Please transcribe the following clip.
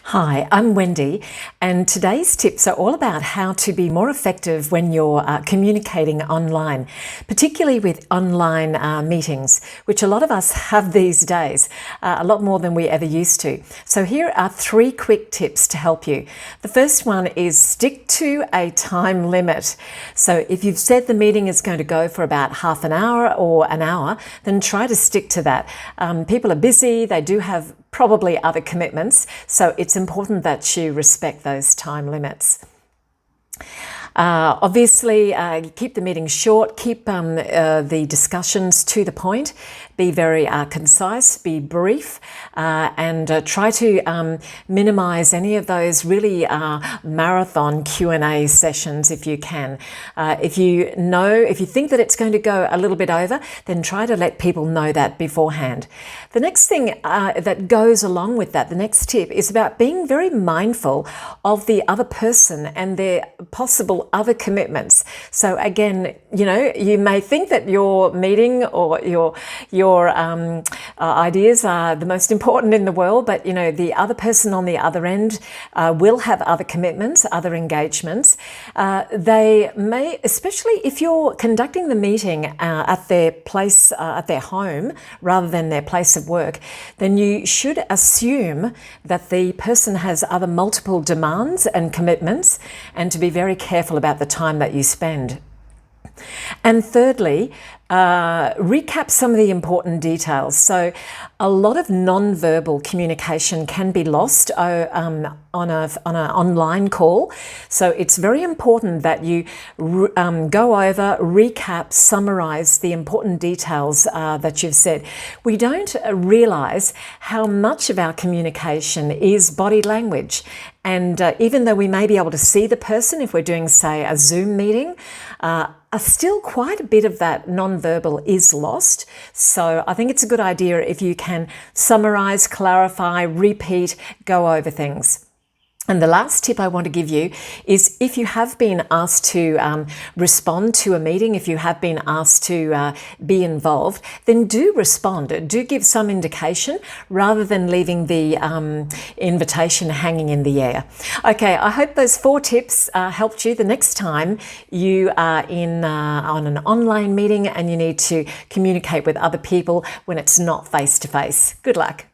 Hi, I'm Wendy, and today's tips are all about how to be more effective when you're communicating online, particularly with online meetings, which a lot of us have these days, a lot more than we ever used to. So here are 3 quick tips to help you. The first one is stick to a time limit. So if you've said the meeting is going to go for about half an hour or an hour, then try to stick to that. People are busy, they do have probably other commitments, so it's important that you respect those time limits. Obviously, keep the meeting short, keep the discussions to the point, be very concise, be brief, and try to minimize any of those really marathon Q&A sessions if you can. If you think that it's going to go a little bit over, then try to let people know that beforehand. The next thing that goes along with that, the next tip, is about being very mindful of the other person and their possible other commitments. So again, you may think that your meeting or your ideas are the most important in the world, but the other person on the other end will have other commitments, other engagements. They may, especially if you're conducting the meeting at their place, at their home, rather than their place of work, then you should assume that the person has other multiple demands and commitments, and to be very careful about the time that you spend. And thirdly, recap some of the important details. So a lot of non-verbal communication can be lost on an online call. So it's very important that you go over, recap, summarize the important details that you've said. We don't realize how much of our communication is body language. And even though we may be able to see the person if we're doing, say, a Zoom meeting, still quite a bit of that non-verbal is lost. So I think it's a good idea if you can summarize, clarify, repeat, go over things. And the last tip I want to give you is if you have been asked to respond to a meeting, if you have been asked to be involved, then do respond. Do give some indication rather than leaving the invitation hanging in the air. Okay, I hope those 4 tips helped you the next time you are on an online meeting and you need to communicate with other people when it's not face-to-face. Good luck.